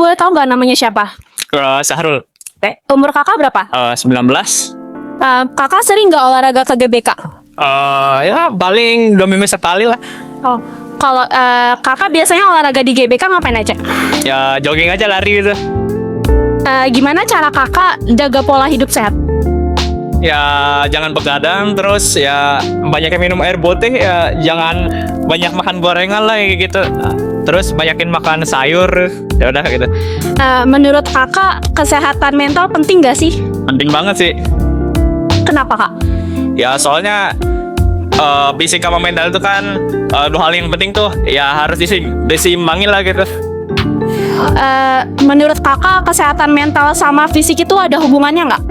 boleh tahu nggak namanya siapa? Sahrul. Umur kakak berapa? 19. Kakak sering nggak olahraga ke GBK? Ya paling 2 minggu sekali lah. Oh, kalau kakak biasanya olahraga di GBK ngapain aja? Ya jogging aja, lari gitu. Gimana cara kakak jaga pola hidup sehat? Ya jangan begadang, terus ya banyakin minum air putih, ya jangan banyak makan gorengan lah kayak gitu. Terus banyakin makan sayur, ya udah gitu. Menurut kakak kesehatan mental penting gak sih? Penting banget sih. Kenapa kak? Ya soalnya fisik sama mental itu kan dua hal yang penting tuh. Ya harus diseimbangin lah gitu. Menurut kakak kesehatan mental sama fisik itu ada hubungannya nggak?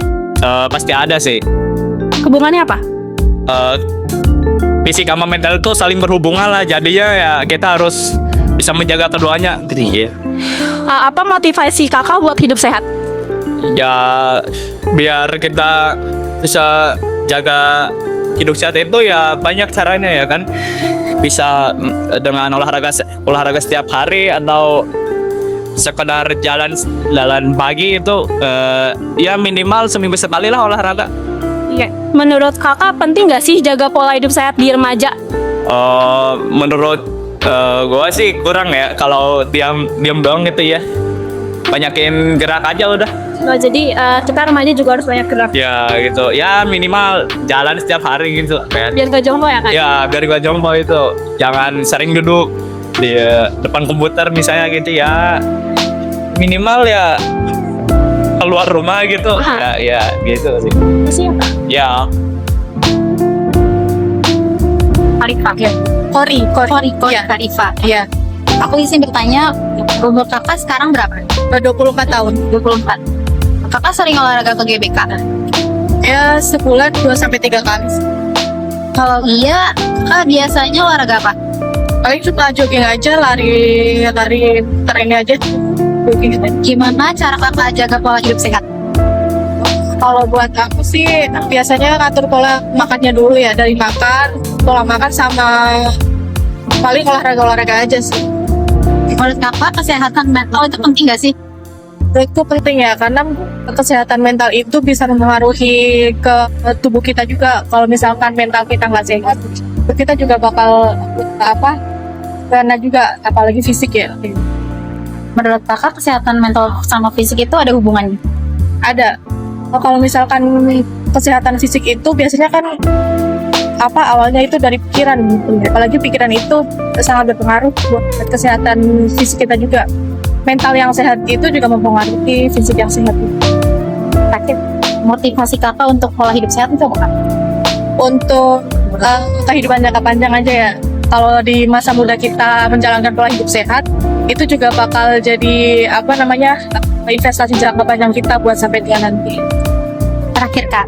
Pasti ada sih. Hubungannya apa? Fisik sama mental itu saling berhubungan lah. Jadinya ya kita harus bisa menjaga keduanya. Iya. Apa motivasi kakak buat hidup sehat? Ya biar kita bisa jaga hidup sehat itu ya banyak caranya ya kan. Bisa dengan olahraga setiap hari, atau sekedar jalan pagi itu ya minimal seminggu sekali lah olahraga. Iya. Menurut kakak penting nggak sih jaga pola hidup sehat di remaja? Menurut gua sih kurang ya kalau diam doang gitu ya. Banyakin gerak aja udah. Oh, jadi kita remaja juga harus banyak gerak. Ya gitu. Ya minimal jalan setiap hari gitu. Biar gak jongkok ya kan? Ya biar gua jongkok itu. Jangan sering duduk di depan komputer misalnya gitu ya. Minimal ya keluar rumah gitu. Ya gitu sih. Masih ya kak? Ya. Arifah ya. Kori ya. Arifah ya. Aku izin bertanya, umur kakak sekarang berapa? 24 tahun. 24. Kakak sering olahraga ke GBK? Ya sebulan 2-3 kali. Kalau iya, kakak biasanya olahraga apa? Paling cuma jogging aja, lari train aja. Jogging aja. Gimana cara kakak jaga pola hidup sehat? Kalau buat aku sih biasanya ngatur pola makannya dulu ya, dari pola makan sama paling olahraga aja sih. Menurut kakak kesehatan mental itu penting gak sih? Itu penting ya, karena kesehatan mental itu bisa mempengaruhi ke tubuh kita juga. Kalau misalkan mental kita nggak sehat, kita juga bakal karena juga apalagi fisik ya. Menurut kakak kesehatan mental sama fisik itu ada hubungannya? Ada. Kalau misalkan kesehatan fisik itu biasanya kan awalnya itu dari pikiran gitu. Apalagi pikiran itu sangat berpengaruh buat kesehatan fisik kita juga. Mental yang sehat itu juga mempengaruhi fisik yang sehat. Terakhir, motivasi kakak untuk pola hidup sehat itu apa? Untuk kehidupan jangka panjang aja ya. Kalau di masa muda kita menjalankan pola hidup sehat, itu juga bakal jadi investasi jangka panjang kita buat sampai dia nanti. Terakhir kak,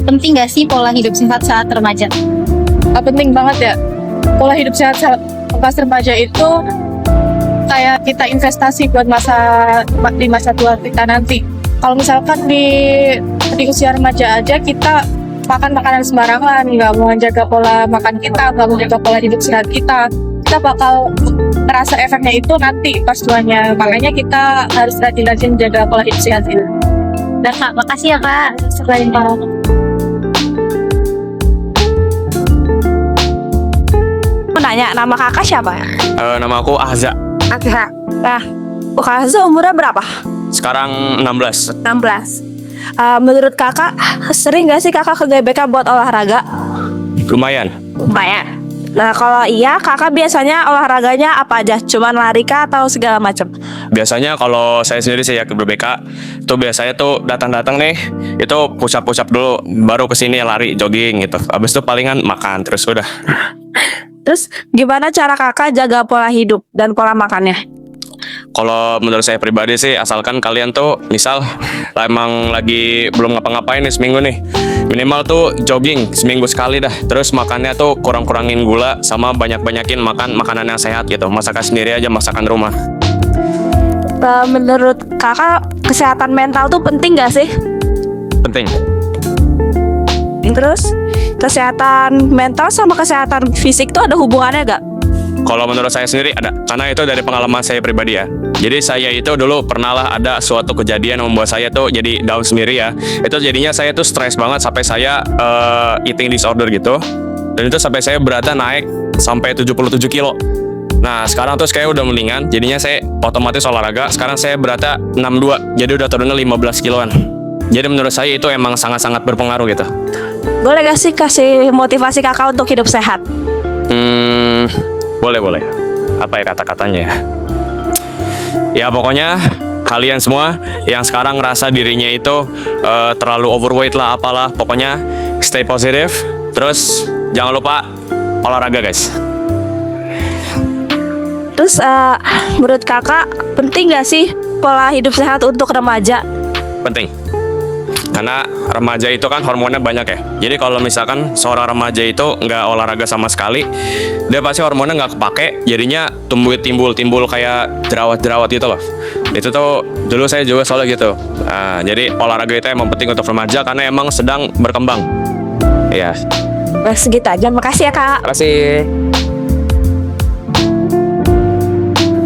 penting gak sih pola hidup sehat saat remaja? Penting banget ya. Pola hidup sehat pas remaja itu kayak kita investasi buat di masa tua kita nanti. Kalau misalkan di usia remaja aja kita makan makanan sembarangan, nggak mau jaga pola makan kita, nggak mau jaga pola hidup sehat kita bakal terasa efeknya itu nanti pas tuanya. Makanya kita harus rajin-rajin jaga pola hidup sehat ini. Udah kak, makasih ya kak. Selain Nanya, nama kakak siapa? Nama aku Ahza. Nah, Kak Azza umurnya berapa? Sekarang 16. 16. Menurut kakak, sering gak sih kakak ke GBK buat olahraga? Lumayan. Lumayan. Nah, kalau iya, kakak biasanya olahraganya apa aja? Cuman lari kah atau segala macam? Biasanya kalau saya sendiri ke BK tuh biasanya tuh datang nih, itu push up dulu, baru kesini lari jogging gitu. Abis itu palingan makan terus udah. Terus gimana cara kakak jaga pola hidup dan pola makannya? Kalau menurut saya pribadi sih, asalkan kalian tuh misal emang lagi belum ngapa-ngapain nih seminggu nih, minimal tuh jogging seminggu sekali dah. Terus makannya tuh kurang-kurangin gula, sama banyak-banyakin makan makanan yang sehat gitu. Masakan sendiri aja, masakan rumah. Menurut kakak kesehatan mental tuh penting gak sih? Penting. Terus kesehatan mental sama kesehatan fisik tuh ada hubungannya gak? Kalau menurut saya sendiri ada, karena itu dari pengalaman saya pribadi ya. Jadi saya itu dulu pernah lah ada suatu kejadian yang membuat saya tuh jadi down sendiri ya. Itu jadinya saya tuh stres banget sampai saya eating disorder gitu. Dan itu sampai saya beratnya naik sampai 77 kilo. Nah sekarang tuh kayak udah mendingan, jadinya saya otomatis olahraga. Sekarang saya beratnya 62, jadi udah turunnya 15 kiloan. Jadi menurut saya itu emang sangat-sangat berpengaruh gitu. Boleh gak sih kasih motivasi kakak untuk hidup sehat? Boleh. Apa ya kata-katanya ya? Ya pokoknya kalian semua yang sekarang ngerasa dirinya itu terlalu overweight lah apalah, pokoknya stay positive. Terus jangan lupa olahraga guys. Terus menurut kakak penting gak sih pola hidup sehat untuk remaja? Penting. Karena remaja itu kan hormonnya banyak ya. Jadi kalau misalkan seorang remaja itu nggak olahraga sama sekali, dia pasti hormonnya nggak kepake. Jadinya timbul kayak jerawat-jerawat gitu loh. Itu tuh dulu saya juga soalnya gitu. Nah, jadi olahraga itu emang penting untuk remaja karena emang sedang berkembang. Iya. Nah, segitu aja. Makasih ya kak. Terima kasih.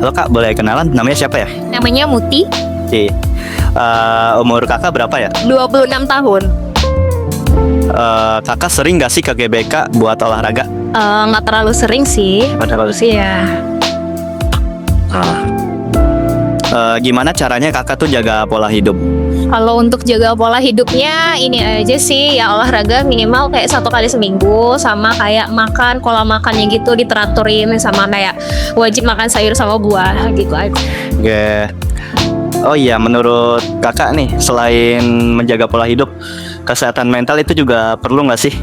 Halo kak, boleh kenalan? Namanya siapa ya? Namanya Muti, Oke. Umur kakak berapa ya? 26 tahun. Kakak sering gak sih ke GBK buat olahraga? Nggak terlalu sering sih. Padahal Iya. Gimana caranya kakak tuh jaga pola hidup? Kalau untuk jaga pola hidupnya ini aja sih ya, olahraga minimal kayak 1 kali seminggu, sama kayak makan, pola makannya gitu diteraturin, sama kayak wajib makan sayur sama buah gitu aja. Oke. Oh iya, menurut kakak nih, selain menjaga pola hidup, kesehatan mental itu juga perlu nggak sih?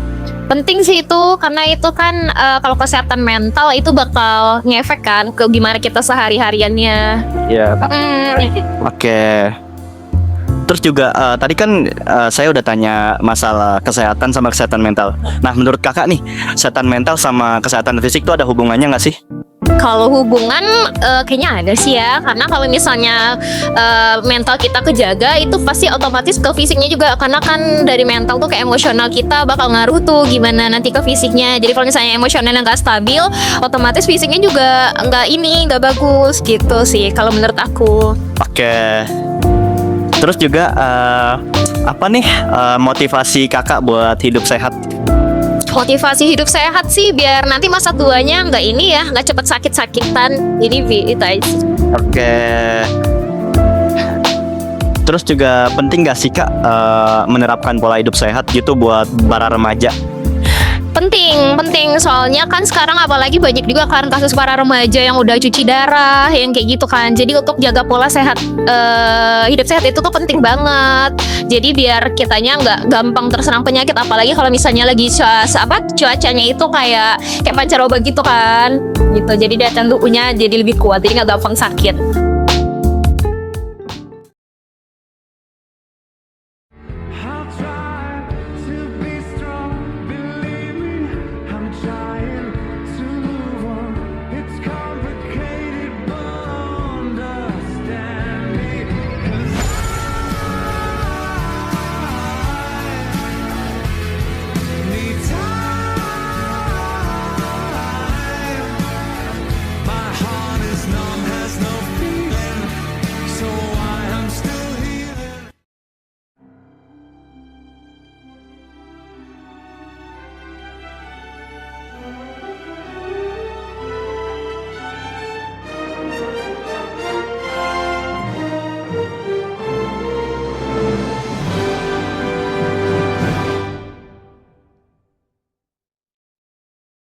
Penting sih itu, karena itu kan kalau kesehatan mental itu bakal ngefek kan ke gimana kita sehari-hariannya. Iya. Oke. Terus juga tadi kan saya udah tanya masalah kesehatan sama kesehatan mental. Nah, menurut kakak nih, kesehatan mental sama kesehatan fisik tuh ada hubungannya nggak sih? Kalau hubungan kayaknya ada sih ya, karena kalau misalnya mental kita kejaga itu pasti otomatis ke fisiknya juga, karena kan dari mental tuh ke emosional kita bakal ngaruh tuh gimana nanti ke fisiknya. Jadi kalau misalnya emosionalnya nggak stabil, otomatis fisiknya juga nggak bagus gitu sih kalau menurut aku. Oke. Terus juga apa nih motivasi kakak buat hidup sehat? Motivasi hidup sehat sih biar nanti masa tuanya nggak cepet sakit-sakitan. Jadi itu aja. Oke. Terus juga penting gak sih kak menerapkan pola hidup sehat gitu buat para remaja? Penting soalnya kan sekarang apalagi banyak juga kan kasus para remaja yang udah cuci darah yang kayak gitu kan. Jadi untuk jaga pola sehat, hidup sehat itu tuh penting banget. Jadi biar kitanya nggak gampang terserang penyakit, apalagi kalau misalnya lagi cuacanya itu kayak pancaroba gitu kan gitu. Jadi daya tahan tubuhnya jadi lebih kuat, jadi nggak gampang sakit.